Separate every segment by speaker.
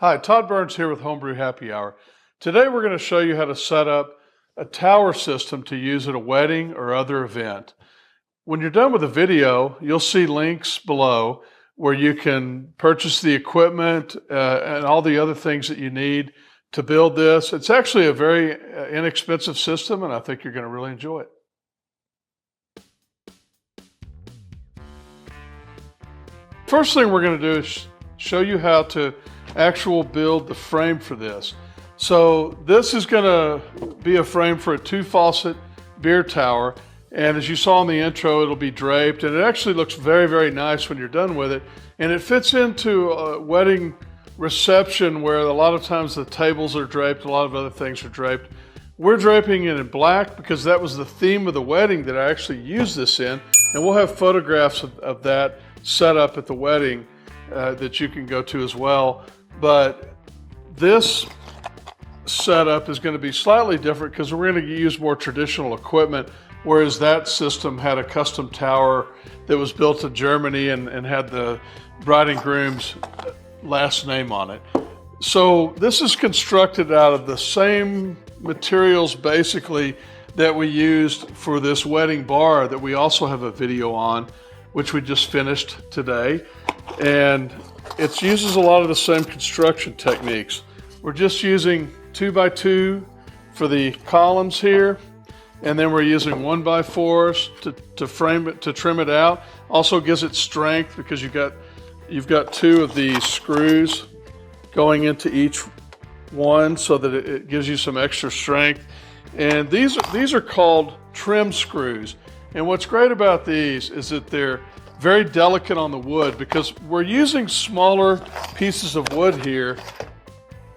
Speaker 1: Hi, Todd Burns here with Homebrew Happy Hour. Today we're going to show you how to set up a tower system to use at a wedding or other event. When you're done with the video, you'll see links below where you can purchase the equipment and all the other things that you need to build this. It's actually a very inexpensive system, and I think you're going to really enjoy it. First thing we're going to do is show you how to build the frame for this. So this is going to be a frame for a 2-faucet beer tower, and as you saw in the intro, it'll be draped, and it actually looks very, very nice when you're done with it. And it fits into a wedding reception where a lot of times the tables are draped, a lot of other things are draped. We're draping it in black because that was the theme of the wedding that I actually used this in, and we'll have photographs of that set up at the wedding that you can go to as well. But this setup is going to be slightly different because we're going to use more traditional equipment, whereas that system had a custom tower that was built in Germany and had the bride and groom's last name on it. So this is constructed out of the same materials basically that we used for this wedding bar that we also have a video on, which we just finished today. And it uses a lot of the same construction techniques. We're just using 2x2 for the columns here, and then we're using 1x4s to frame it, to trim it out. Also gives it strength because you've got 2 of these screws going into each one so that it gives you some extra strength. And these are called trim screws. And what's great about these is that they're very delicate on the wood because we're using smaller pieces of wood here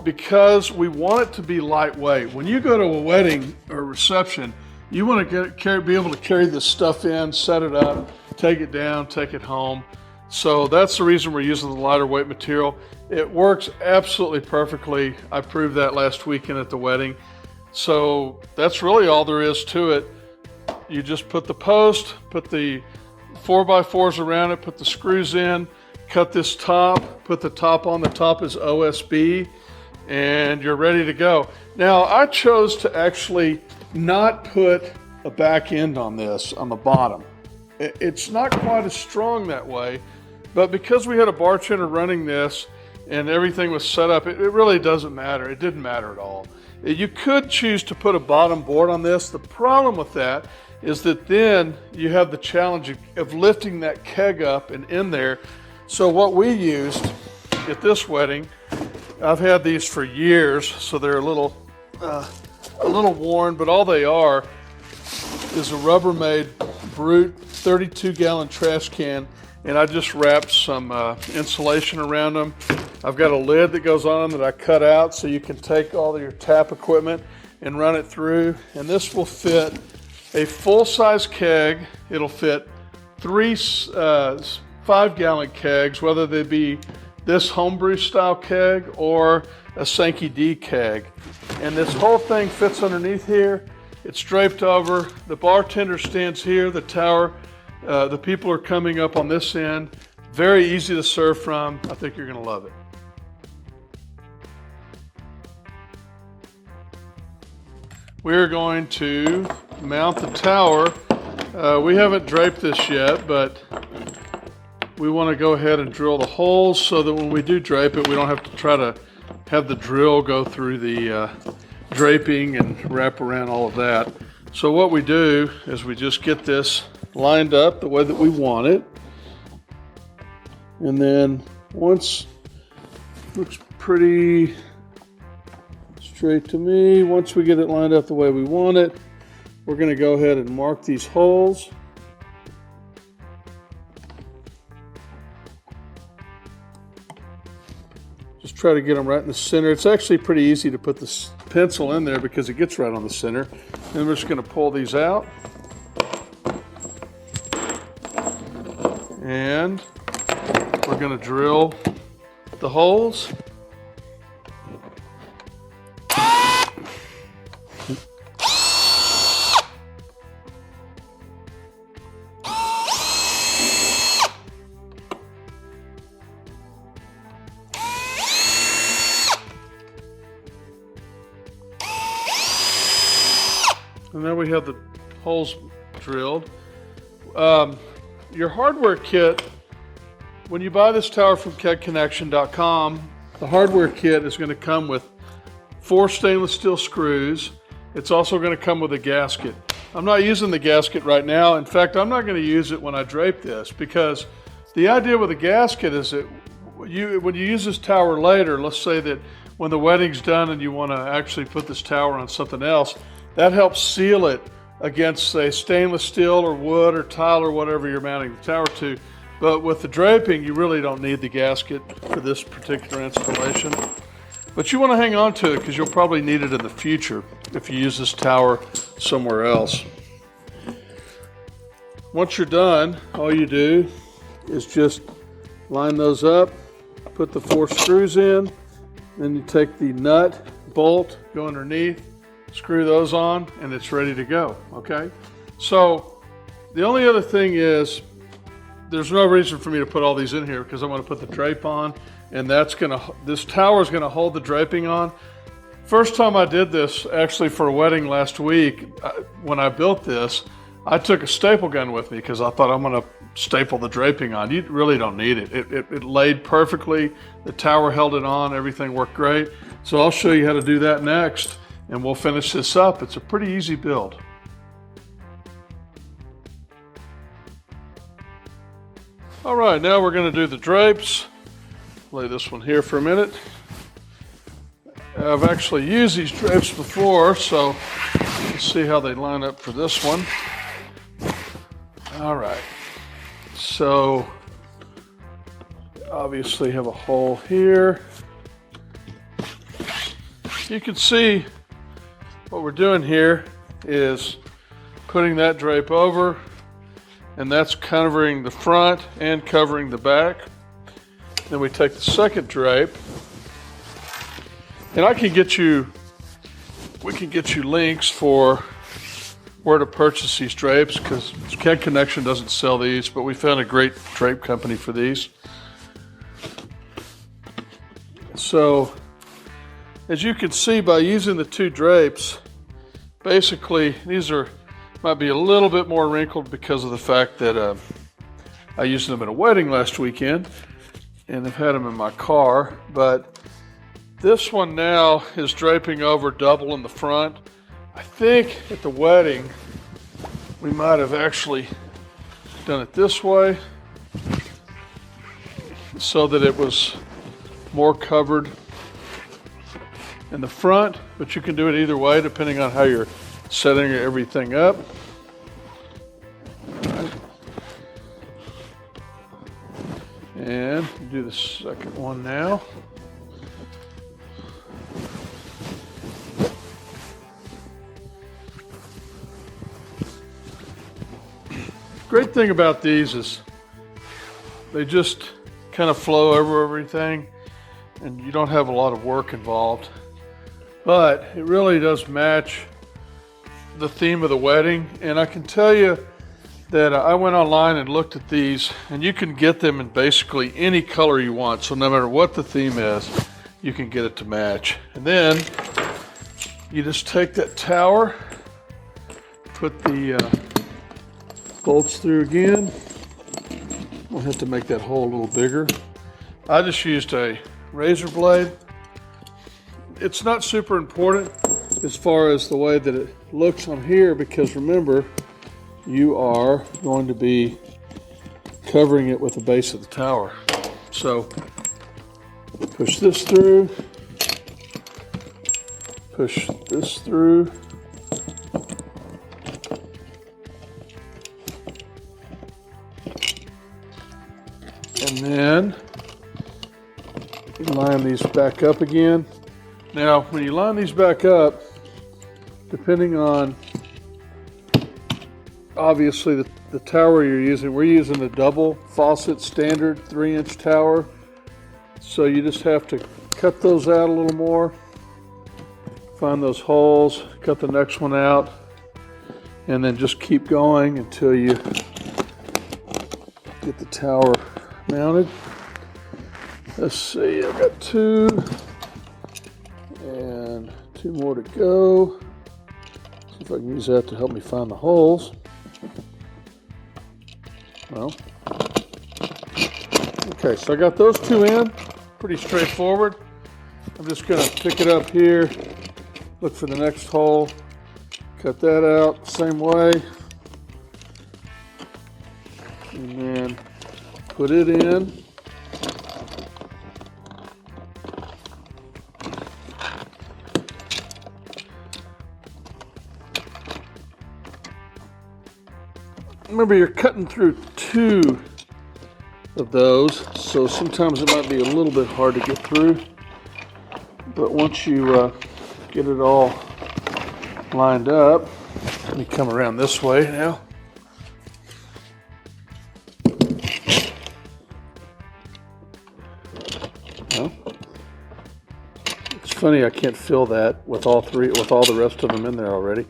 Speaker 1: because we want it to be lightweight. When you go to a wedding or reception, you want to be able to carry this stuff in, set it up, take it down, take it home. So that's the reason we're using the lighter weight material. It works absolutely perfectly. I proved that last weekend at the wedding. So that's really all there is to it. You just put the post, put the 4x4s around it, put the screws in, cut this top, put the top on. The top is OSB, and you're ready to go. Now, I chose to actually not put a back end on this on the bottom. It's not quite as strong that way, but because we had a bartender running this and everything was set up, it really doesn't matter. It didn't matter at all. You could choose to put a bottom board on this. The problem with that is that then you have the challenge of lifting that keg up and in there. So what we used at this wedding, I've had these for years, so they're a little worn, but all they are is a Rubbermaid Brute 32-gallon trash can, and I just wrapped some insulation around them. I've got a lid that goes on them that I cut out so you can take all of your tap equipment and run it through, and this will fit a full-size keg. It'll fit 3 5-gallon kegs, whether they be this homebrew style keg or a Sankey D keg. And this whole thing fits underneath here. It's draped over. The bartender stands here. The tower, the people are coming up on this end. Very easy to serve from. I think you're going to love it. We're going to mount the tower. We haven't draped this yet, but we want to go ahead and drill the holes so that when we do drape it, we don't have to try to have the drill go through the draping and wrap around all of that. So what we do is we just get this lined up the way that we want it. And then once, looks pretty straight to me. Once we get it lined up the way we want it, we're going to go ahead and mark these holes. Just try to get them right in the center. It's actually pretty easy to put the pencil in there because it gets right on the center. And we're just going to pull these out. And we're going to drill the holes. So now we have the holes drilled. Your hardware kit, when you buy this tower from Kegconnection.com, the hardware kit is going to come with 4 stainless steel screws. It's also going to come with a gasket. I'm not using the gasket right now. In fact, I'm not going to use it when I drape this, because the idea with a gasket is that when you use this tower later, let's say that when the wedding's done and you want to actually put this tower on something else, that helps seal it against, say, stainless steel or wood or tile or whatever you're mounting the tower to. But with the draping, you really don't need the gasket for this particular installation. But you want to hang on to it because you'll probably need it in the future if you use this tower somewhere else. Once you're done, all you do is just line those up, put the 4 screws in, then you take the nut, bolt, go underneath, screw those on, and it's ready to go, okay? So the only other thing is, there's no reason for me to put all these in here because I'm going to put the drape on, and this tower is going to hold the draping on. First time I did this, actually for a wedding last week, when I built this, I took a staple gun with me because I thought I'm going to staple the draping on. You really don't need it. It laid perfectly. The tower held it on. Everything worked great. So I'll show you how to do that next, and we'll finish this up. It's a pretty easy build. All right, now we're going to do the drapes. Lay this one here for a minute. I've actually used these drapes before, so let's see how they line up for this one. All right, so obviously have a hole here. You can see what we're doing here is putting that drape over, and that's covering the front and covering the back. Then we take the second drape, and we can get you links for where to purchase these drapes, because Kegconnection doesn't sell these, but we found a great drape company for these. So as you can see, by using the 2 drapes, basically these might be a little bit more wrinkled because of the fact that I used them at a wedding last weekend, and I've had them in my car. But this one now is draping over double in the front. I think at the wedding we might have actually done it this way so that it was more covered in the front, but you can do it either way depending on how you're setting everything up. And do the second one now. Great thing about these is they just kind of flow over everything, and you don't have a lot of work involved. But it really does match the theme of the wedding. And I can tell you that I went online and looked at these, and you can get them in basically any color you want. So no matter what the theme is, you can get it to match. And then you just take that tower, put the bolts through again. We'll have to make that hole a little bigger. I just used a razor blade. It's not super important as far as the way that it looks on here, because remember, you are going to be covering it with the base of the tower. So push this through, push this through, and then you line these back up again. Now, when you line these back up, depending on obviously the tower you're using, we're using a double faucet standard 3-inch tower. So you just have to cut those out a little more, find those holes, cut the next one out, and then just keep going until you get the tower mounted. Let's see, I've got 2 and 2 more to go. if I can use that to help me find the holes. Well, okay, so I got those two in, pretty straightforward. I'm just gonna pick it up here, look for the next hole, cut that out the same way, and then put it in. Remember, you're cutting through two of those, so sometimes it might be a little bit hard to get through. But once you get it all lined up, let me come around this way now. Well, it's funny I can't fill that with all the rest of them in there already.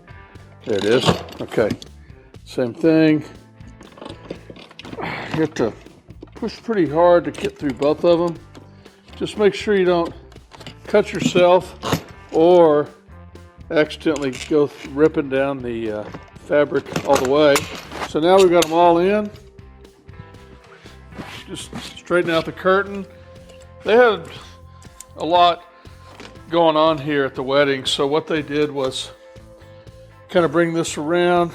Speaker 1: There it is. Okay. Same thing. You have to push pretty hard to get through both of them. Just make sure you don't cut yourself or accidentally go ripping down the fabric all the way. So now we've got them all in. Just straighten out the curtain. They had a lot going on here at the wedding, so what they did was kind of bring this around.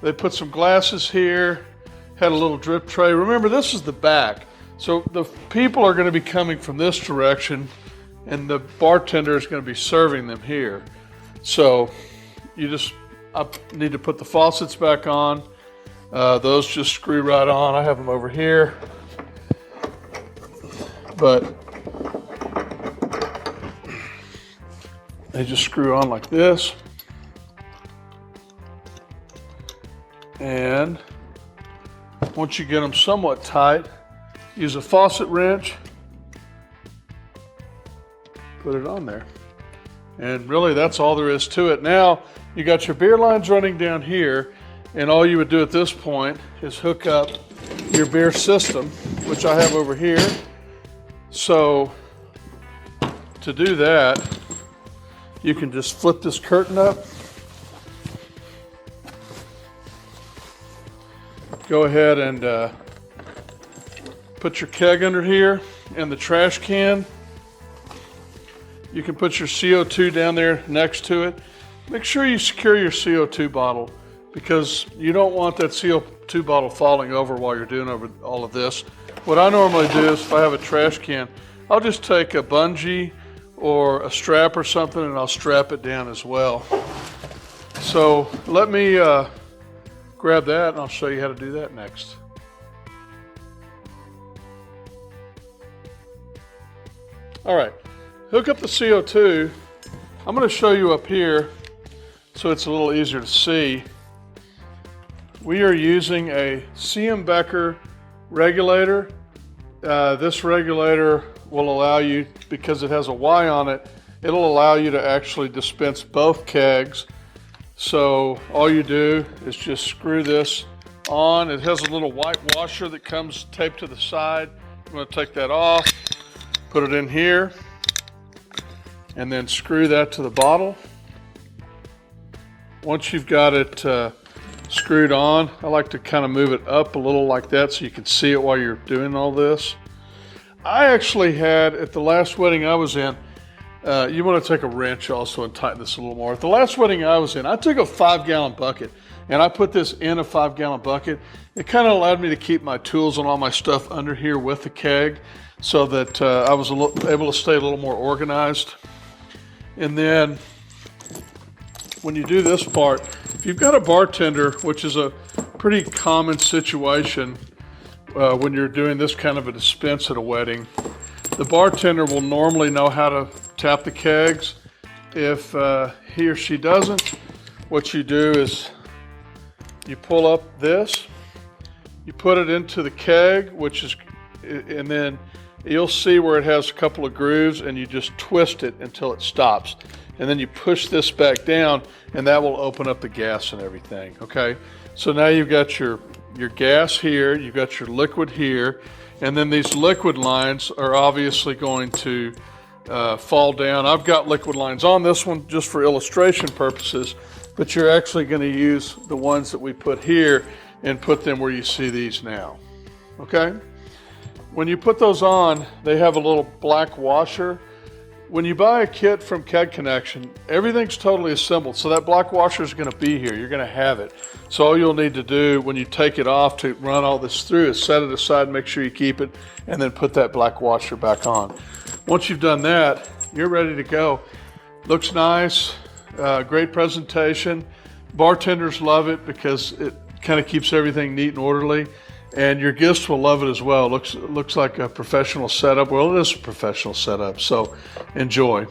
Speaker 1: They put some glasses here, had a little drip tray. Remember, this is the back. So the people are going to be coming from this direction, and the bartender is going to be serving them here. So I need to put the faucets back on. Those just screw right on. I have them over here. But they just screw on like this. And once you get them somewhat tight, use a faucet wrench, put it on there. And really that's all there is to it. Now you got your beer lines running down here, and all you would do at this point is hook up your beer system, which I have over here. So to do that, you can just flip this curtain up. Go ahead and put your keg under here and the trash can. You can put your CO2 down there next to it. Make sure you secure your CO2 bottle, because you don't want that CO2 bottle falling over while you're doing all of this. What I normally do is, if I have a trash can, I'll just take a bungee or a strap or something, and I'll strap it down as well. So let me grab that, and I'll show you how to do that next. All right, hook up the CO2. I'm going to show you up here so it's a little easier to see. We are using a CM Becker regulator. This regulator will allow you, because it has a Y on it, it'll allow you to actually dispense both kegs. So all you do is just screw this on. It has a little white washer that comes taped to the side. I'm going to take that off, put it in here, and then screw that to the bottle. Once you've got it screwed on, I like to kind of move it up a little like that so you can see it while you're doing all this. I actually had, at the last wedding I was in, you want to take a wrench also and tighten this a little more. At the last wedding I was in, I took a 5-gallon bucket and I put this in a 5-gallon bucket. It kind of allowed me to keep my tools and all my stuff under here with the keg, so that I was able to stay a little more organized. And then when you do this part, if you've got a bartender, which is a pretty common situation when you're doing this kind of a dispense at a wedding, the bartender will normally know how to tap the kegs. If he or she doesn't, what you do is you pull up this, you put it into the keg, and then you'll see where it has a couple of grooves, and you just twist it until it stops. And then you push this back down, and that will open up the gas and everything, okay? So now you've got your gas here, you've got your liquid here, and then these liquid lines are obviously going to fall down. I've got liquid lines on this one just for illustration purposes. but you're actually going to use the ones that we put here and put them where you see these now. Okay? When you put those on, they have a little black washer. When you buy a kit from Kegconnection, everything's totally assembled, so that black washer is going to be here. You're going to have it. So all you'll need to do when you take it off to run all this through is set it aside, make sure you keep it, and then put that black washer back on. Once you've done that, you're ready to go. Looks nice, great presentation. Bartenders love it because it kind of keeps everything neat and orderly. And your guests will love it as well. Looks like a professional setup. Well, it is a professional setup, so enjoy.